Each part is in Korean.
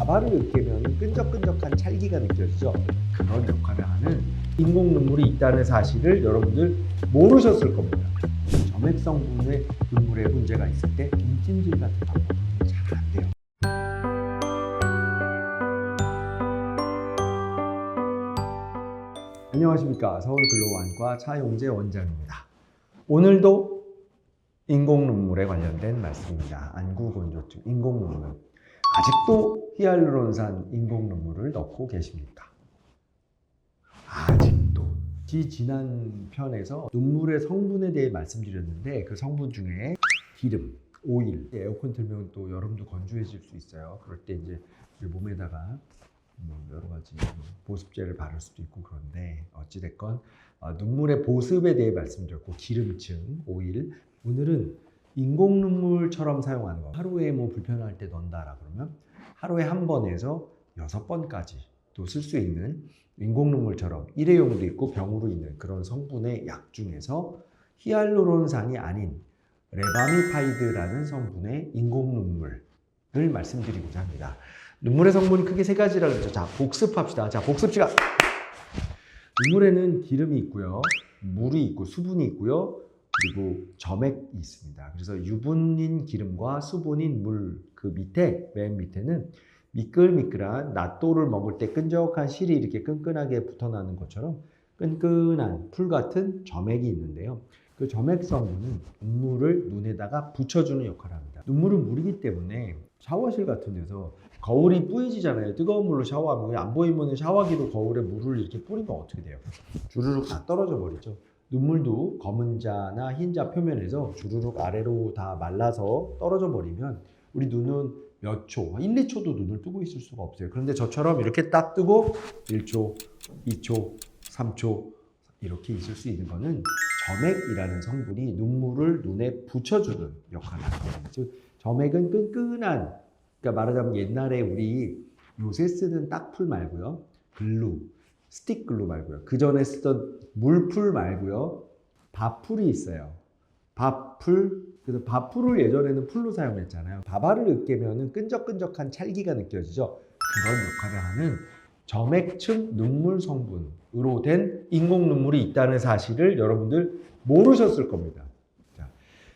밥알을 으깨면 끈적끈적한 찰기가 느껴지죠. 그런 역할을 하는 인공 눈물이 있다는 사실을 여러분들 모르셨을 겁니다. 점액 성분의 눈물에 문제가 있을 때 김찜질 같은 방법은 잘 안 돼요. 안녕하십니까. 서울글로우안과 차용재 원장입니다. 오늘도 인공 눈물에 관련된 말씀입니다. 안구건조증, 인공 눈물. 아직도 히알루론산 인공 눈물을 넣고 계십니까? 아직도. 지난 편에서 눈물의 성분에 대해 말씀드렸는데 그 성분 중에 기름, 오일, 에어컨 틀면 또 여름도 건조해질 수 있어요. 그럴 때 이제 우리 몸에다가 여러 가지 보습제를 바를 수도 있고 그런데 어찌됐건 눈물의 보습에 대해 말씀드렸고 기름층, 오일. 오늘은 인공 눈물처럼 사용하는 거. 하루에 불편할 때 넣는다라 그러면 하루에 한 번에서 6번까지 또 쓸 수 있는 인공 눈물처럼 일회용도 있고 병으로 있는 그런 성분의 약 중에서 히알루론산이 아닌 레바미파이드라는 성분의 인공 눈물을 말씀드리고자 합니다. 눈물의 성분이 크게 3가지라고 그랬죠. 자, 복습합시다. 자, 복습 시간. 눈물에는 기름이 있고요. 물이 있고 수분이 있고요. 그리고 점액이 있습니다. 그래서 유분인 기름과 수분인 물 그 밑에 맨 밑에는 미끌미끌한 낫또를 먹을 때 끈적한 실이 이렇게 끈끈하게 붙어나는 것처럼 끈끈한 풀 같은 점액이 있는데요. 그 점액 성분은 눈물을 눈에다가 붙여주는 역할을 합니다. 눈물은 물이기 때문에 샤워실 같은 데서 거울이 뿌얘지잖아요. 뜨거운 물로 샤워하면 안 보이면 샤워기로 거울에 물을 이렇게 뿌리면 어떻게 돼요? 주르륵 다 떨어져 버리죠. 눈물도 검은 자나 흰 자 표면에서 주르륵 아래로 다 말라서 떨어져 버리면 우리 눈은 몇 초, 1, 2초도 눈을 뜨고 있을 수가 없어요. 그런데 저처럼 이렇게 딱 뜨고 1초, 2초, 3초 이렇게 있을 수 있는 거는 점액이라는 성분이 눈물을 눈에 붙여주는 역할을 합니다. 즉 점액은 끈끈한, 그러니까 말하자면 옛날에 우리 요새 쓰는 딱풀 말고요, 글루, 스틱 글루 말고요, 그 전에 쓰던 물풀 말고요, 밥풀이 있어요. 밥풀. 그래서 밥풀을 예전에는 풀로 사용했잖아요. 밥알을 으깨면 끈적끈적한 찰기가 느껴지죠. 그런 역할을 하는 점액층 눈물 성분으로 된 인공 눈물이 있다는 사실을 여러분들 모르셨을 겁니다. 자,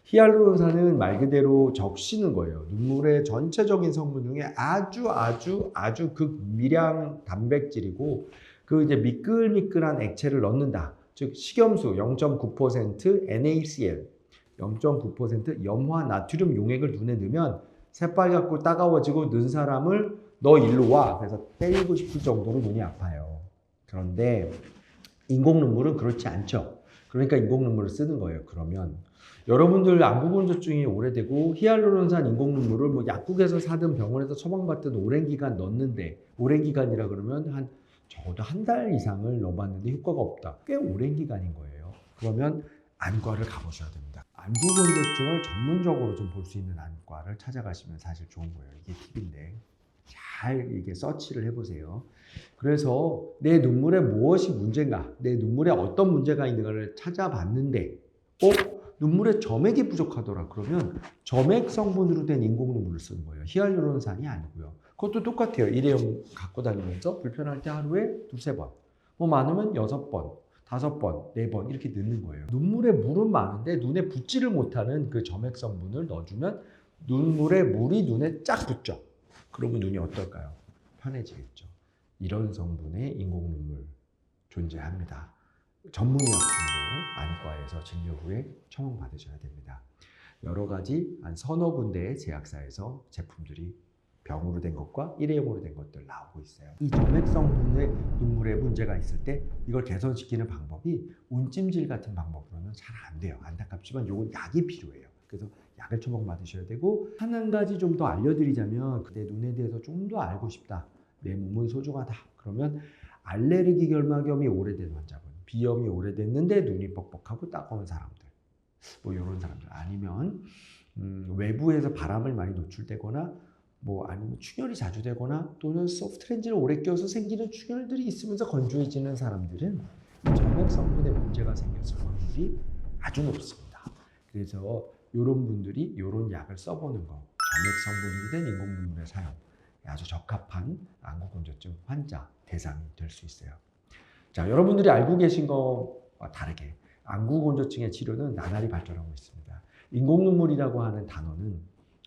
히알루론산은 말 그대로 적시는 거예요. 눈물의 전체적인 성분 중에 아주 극미량 단백질이고 그 이제 미끌미끌한 액체를 넣는다. 즉 식염수 0.9% NaCl 0.9% 염화 나트륨 용액을 눈에 넣으면 새빨갛고 따가워지고 눈 사람을 너 일로 와. 그래서 때리고 싶을 정도로 눈이 아파요. 그런데 인공 눈물은 그렇지 않죠. 그러니까 인공 눈물을 쓰는 거예요. 그러면 여러분들 안구건조증이 오래되고 히알루론산 인공 눈물을 약국에서 사든 병원에서 처방받든 오랜 기간 넣었는데, 오랜 기간이라 그러면 적어도 한 달 이상을 넣어봤는데 효과가 없다. 꽤 오랜 기간인 거예요. 그러면 안과를 가보셔야 됩니다. 안구건조증을 전문적으로 좀 볼 수 있는 안과를 찾아가시면 사실 좋은 거예요. 이게 팁인데 잘 이게 서치를 해보세요. 그래서 내 눈물에 무엇이 문제인가, 내 눈물에 어떤 문제가 있는가를 찾아봤는데 눈물에 점액이 부족하더라. 그러면 점액 성분으로 된 인공 눈물을 쓰는 거예요. 히알루론산이 아니고요. 그것도 똑같아요. 일회용 갖고 다니면서 불편할 때 하루에 2-3번, 많으면 6번, 5번, 4번 이렇게 넣는 거예요. 눈물에 물은 많은데 눈에 붙지를 못하는 그 점액 성분을 넣어주면 눈물에 물이 눈에 쫙 붙죠. 그러면 눈이 어떨까요? 편해지겠죠. 이런 성분의 인공 눈물 존재합니다. 전문의약품으로 안과에서 진료 후에 처방 받으셔야 됩니다. 여러 가지 한 서너 군데의 제약사에서 제품들이 병으로 된 것과 일회용으로 된 것들 나오고 있어요. 이 점액 성분의 눈물에 문제가 있을 때 이걸 개선시키는 방법이 온찜질 같은 방법으로는 잘 안 돼요. 안타깝지만 이건 약이 필요해요. 그래서 약을 처방 받으셔야 되고, 한 가지 좀 더 알려드리자면 내 눈에 대해서 좀 더 알고 싶다. 내 몸은 소중하다. 그러면 알레르기 결막염이 오래된 환자분, 비염이 오래됐는데 눈이 뻑뻑하고 따가운 사람들, 이런 사람들, 아니면 외부에서 바람을 많이 노출되거나 아니면 충혈이 자주 되거나 또는 소프트렌즈를 오래 껴서 생기는 충혈들이 있으면서 건조해지는 사람들은 점액 성분에 문제가 생겼을 확률이 아주 높습니다. 그래서 이런 분들이 이런 약을 써보는 거, 점액 성분으로 된 인공 눈물의 사용, 아주 적합한 안구건조증 환자 대상이 될 수 있어요. 자, 여러분들이 알고 계신 것과 다르게 안구건조증의 치료는 나날이 발전하고 있습니다. 인공눈물이라고 하는 단어는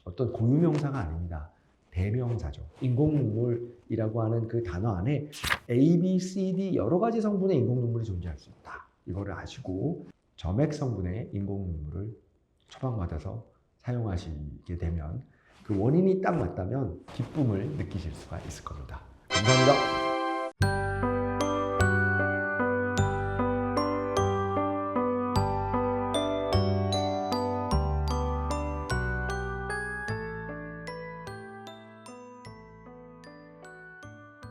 어떤 고유명사가 아닙니다. 대명사죠. 인공눈물이라고 하는 그 단어 안에 A, B, C, D 여러 가지 성분의 인공눈물이 존재할 수 있다. 이거를 아시고 점액 성분의 인공눈물을 처방받아서 사용하시게 되면 그 원인이 딱 맞다면 기쁨을 느끼실 수가 있을 겁니다. 감사합니다.